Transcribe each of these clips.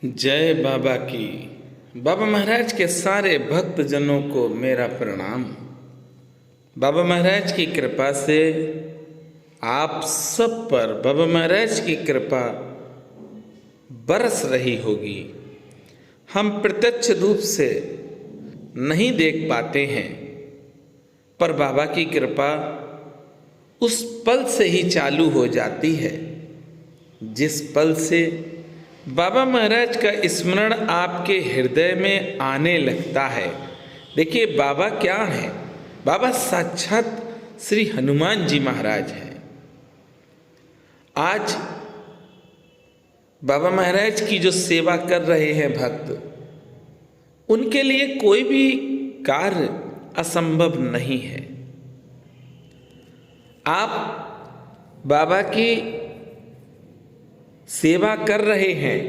जय बाबा की। बाबा महाराज के सारे भक्त जनों को मेरा प्रणाम। बाबा महाराज की कृपा से आप सब पर बाबा महाराज की कृपा बरस रही होगी। हम प्रत्यक्ष रूप से नहीं देख पाते हैं, पर बाबा की कृपा उस पल से ही चालू हो जाती है जिस पल से बाबा महाराज का स्मरण आपके हृदय में आने लगता है। देखिए, बाबा क्या है? बाबा साक्षात श्री हनुमान जी महाराज हैं। आज बाबा महाराज की जो सेवा कर रहे हैं भक्त, उनके लिए कोई भी कार्य असंभव नहीं है। आप बाबा की सेवा कर रहे हैं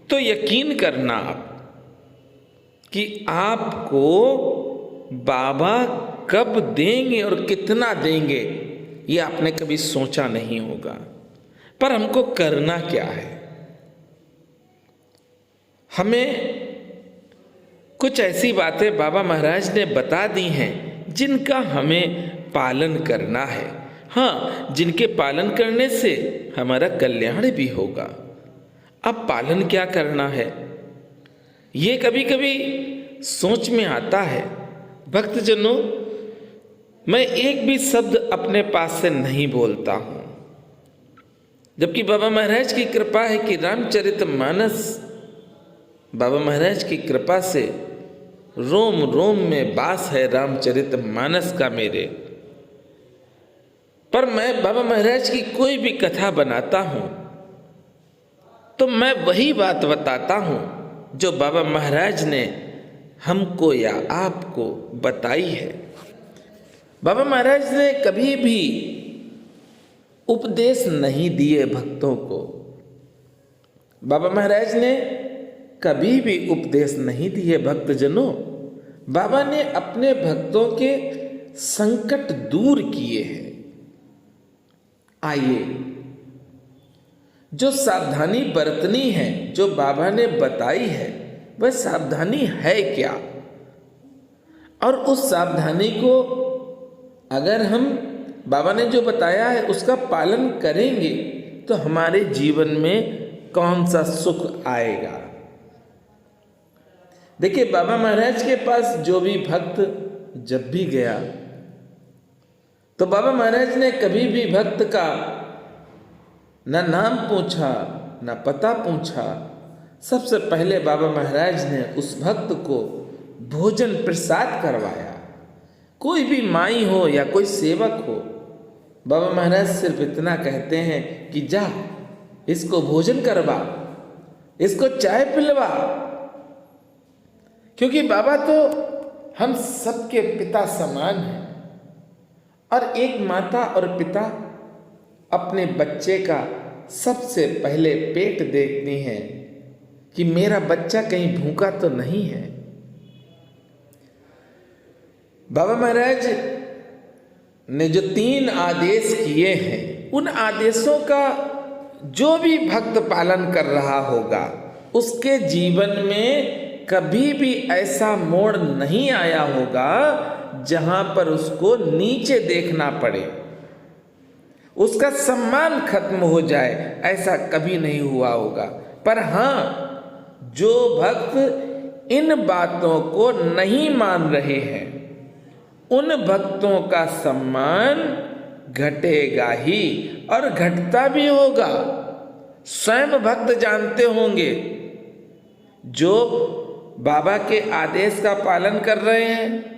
तो यकीन करना आप कि आपको बाबा कब देंगे और कितना देंगे, ये आपने कभी सोचा नहीं होगा। पर हमको करना क्या है? हमें कुछ ऐसी बातें बाबा महाराज ने बता दी हैं जिनका हमें पालन करना है। हाँ, जिनके पालन करने से हमारा कल्याण भी होगा। अब पालन क्या करना है, ये कभी कभी सोच में आता है। भक्तजनों, मैं एक भी शब्द अपने पास से नहीं बोलता हूँ, जबकि बाबा महाराज की कृपा है कि रामचरितमानस बाबा महाराज की कृपा से रोम रोम में वास है रामचरितमानस का मेरे। पर मैं बाबा महाराज की कोई भी कथा बनाता हूँ तो मैं वही बात बताता हूँ जो बाबा महाराज ने हमको या आपको बताई है। बाबा महाराज ने कभी भी उपदेश नहीं दिए भक्तों को। बाबा महाराज ने कभी भी उपदेश नहीं दिए भक्तजनों। बाबा ने अपने भक्तों के संकट दूर किए हैं। आइए, जो सावधानी बरतनी है, जो बाबा ने बताई है, वह सावधानी है क्या? और उस सावधानी को अगर हम बाबा ने जो बताया है उसका पालन करेंगे तो हमारे जीवन में कौन सा सुख आएगा। देखिए, बाबा महाराज के पास जो भी भक्त जब भी गया तो बाबा महाराज ने कभी भी भक्त का न नाम पूछा न पता पूछा। सबसे पहले बाबा महाराज ने उस भक्त को भोजन प्रसाद करवाया। कोई भी माई हो या कोई सेवक हो, बाबा महाराज सिर्फ इतना कहते हैं कि जा इसको भोजन करवा, इसको चाय पिलवा। क्योंकि बाबा तो हम सबके पिता समान हैं, और एक माता और पिता अपने बच्चे का सबसे पहले पेट देखती हैं कि मेरा बच्चा कहीं भूखा तो नहीं है। बाबा महाराज ने जो 3 आदेश किए हैं, उन आदेशों का जो भी भक्त पालन कर रहा होगा उसके जीवन में कभी भी ऐसा मोड़ नहीं आया होगा जहां पर उसको नीचे देखना पड़े, उसका सम्मान खत्म हो जाए, ऐसा कभी नहीं हुआ होगा। पर हाँ, जो भक्त इन बातों को नहीं मान रहे हैं, उन भक्तों का सम्मान घटेगा ही, और घटता भी होगा। स्वयं भक्त जानते होंगे, जो बाबा के आदेश का पालन कर रहे हैं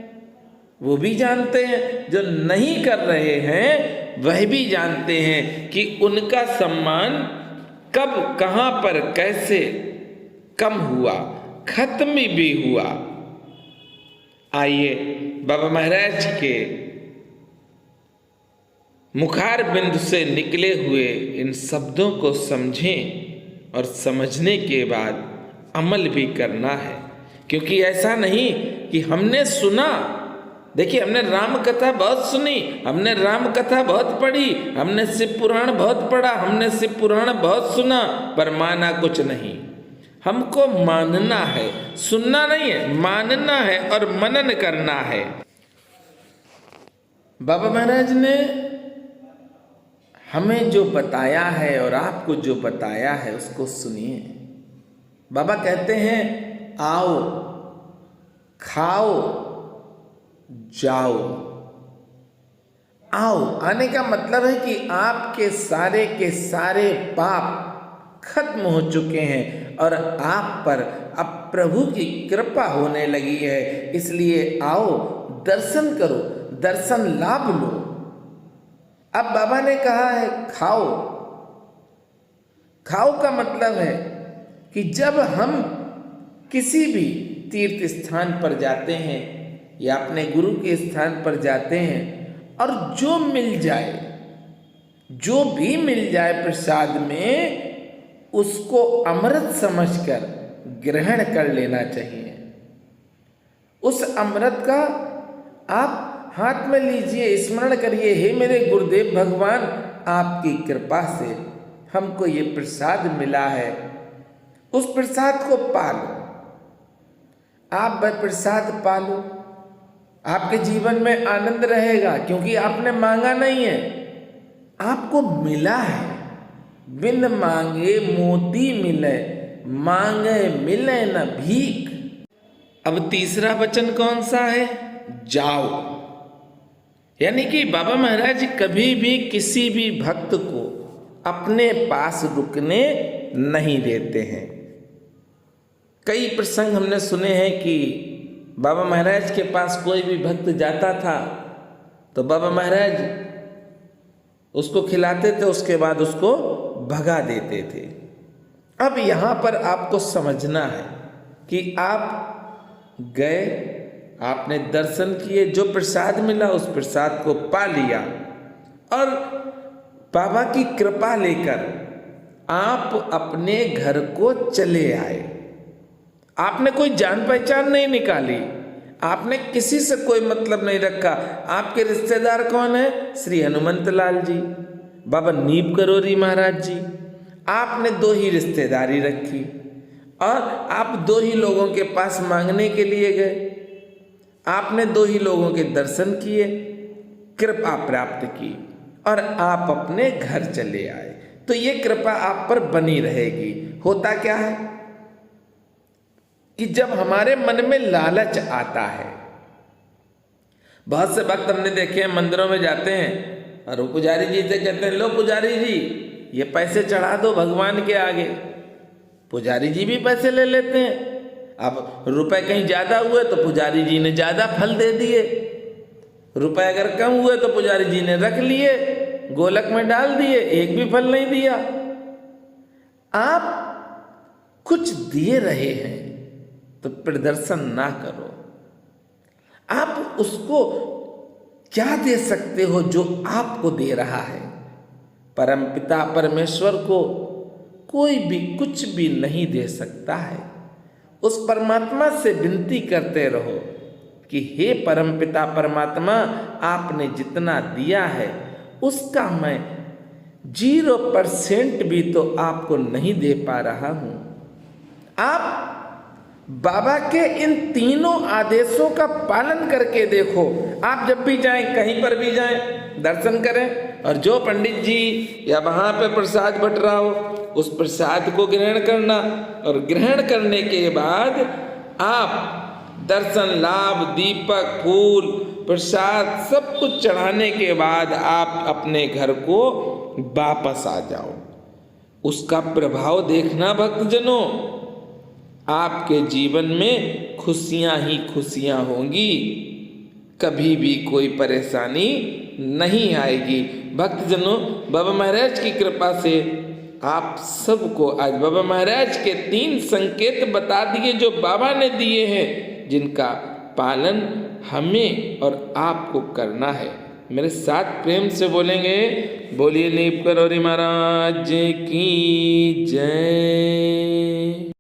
वो भी जानते हैं, जो नहीं कर रहे हैं वह भी जानते हैं कि उनका सम्मान कब, कहां पर, कैसे कम हुआ, खत्म भी हुआ। आइए, बाबा महाराज के मुखार बिंदु से निकले हुए इन शब्दों को समझें, और समझने के बाद अमल भी करना है। क्योंकि ऐसा नहीं कि हमने सुना, देखिए, हमने राम कथा बहुत सुनी, हमने राम कथा बहुत पढ़ी, हमने शिव पुराण बहुत पढ़ा, हमने शिव पुराण बहुत सुना, पर माना कुछ नहीं। हमको मानना है, सुनना नहीं है, मानना है और मनन करना है। बाबा महाराज ने हमें जो बताया है और आपको जो बताया है उसको सुनिए। बाबा कहते हैं आओ, खाओ, जाओ। आओ आने का मतलब है कि आपके सारे के सारे पाप खत्म हो चुके हैं और आप पर अब प्रभु की कृपा होने लगी है। इसलिए आओ, दर्शन करो, दर्शन लाभ लो। अब बाबा ने कहा है खाओ। खाओ का मतलब है कि जब हम किसी भी तीर्थ स्थान पर जाते हैं या अपने गुरु के स्थान पर जाते हैं और जो मिल जाए, जो भी मिल जाए प्रसाद में, उसको अमृत समझकर ग्रहण कर लेना चाहिए। उस अमृत का आप हाथ में लीजिए, स्मरण करिए, हे मेरे गुरुदेव भगवान, आपकी कृपा से हमको ये प्रसाद मिला है। उस प्रसाद को पालो। आप वह प्रसाद पालो, आपके जीवन में आनंद रहेगा, क्योंकि आपने मांगा नहीं है, आपको मिला है। बिन मांगे मोती मिले, मांगे मिले न भीख। अब तीसरा वचन कौन सा है? जाओ। यानी कि बाबा महाराज कभी भी किसी भी भक्त को अपने पास रुकने नहीं देते हैं। कई प्रसंग हमने सुने हैं कि बाबा महाराज के पास कोई भी भक्त जाता था तो बाबा महाराज उसको खिलाते थे, उसके बाद उसको भगा देते थे। अब यहाँ पर आपको समझना है कि आप गए, आपने दर्शन किए, जो प्रसाद मिला उस प्रसाद को पा लिया और बाबा की कृपा लेकर आप अपने घर को चले आए। आपने कोई जान पहचान नहीं निकाली, आपने किसी से कोई मतलब नहीं रखा। आपके रिश्तेदार कौन है? श्री हनुमंत लाल जी, बाबा नीप करोरी महाराज जी। आपने दो ही रिश्तेदारी रखी और आप दो ही लोगों के पास मांगने के लिए गए। आपने दो ही लोगों के दर्शन किए, कृपा प्राप्त की और आप अपने घर चले आए। तो ये कृपा आप पर बनी रहेगी। होता क्या है कि जब हमारे मन में लालच आता है, बहुत से भक्त हमने देखे हैं मंदिरों में जाते हैं और वो पुजारी जी से कहते हैं, लो पुजारी जी ये पैसे चढ़ा दो भगवान के आगे। पुजारी जी भी पैसे ले लेते हैं। अब रुपए कहीं ज़्यादा हुए तो पुजारी जी ने ज़्यादा फल दे दिए, रुपए अगर कम हुए तो पुजारी जी ने रख लिए, गोलक में डाल दिए, एक भी फल नहीं दिया। आप कुछ दिए रहे हैं तो प्रदर्शन ना करो। आप उसको क्या दे सकते हो जो आपको दे रहा है? परमपिता परमेश्वर को कोई भी कुछ भी नहीं दे सकता है। उस परमात्मा से विनती करते रहो कि हे परमपिता परमात्मा, आपने जितना दिया है उसका मैं 0% भी तो आपको नहीं दे पा रहा हूं। आप बाबा के इन तीनों आदेशों का पालन करके देखो। आप जब भी जाएं, कहीं पर भी जाएं, दर्शन करें और जो पंडित जी या वहाँ पे प्रसाद बट रहा हो उस प्रसाद को ग्रहण करना और ग्रहण करने के बाद आप दर्शन लाभ, दीपक, फूल, प्रसाद सब कुछ चढ़ाने के बाद आप अपने घर को वापस आ जाओ। उसका प्रभाव देखना भक्तजनों, आपके जीवन में खुशियां ही खुशियां होंगी, कभी भी कोई परेशानी नहीं आएगी। भक्तजनों, बाबा महाराज की कृपा से आप सबको आज बाबा महाराज के 3 संकेत बता दिए जो बाबा ने दिए हैं, जिनका पालन हमें और आपको करना है। मेरे साथ प्रेम से बोलेंगे, बोलिए नीप करोरी महाराज की जय।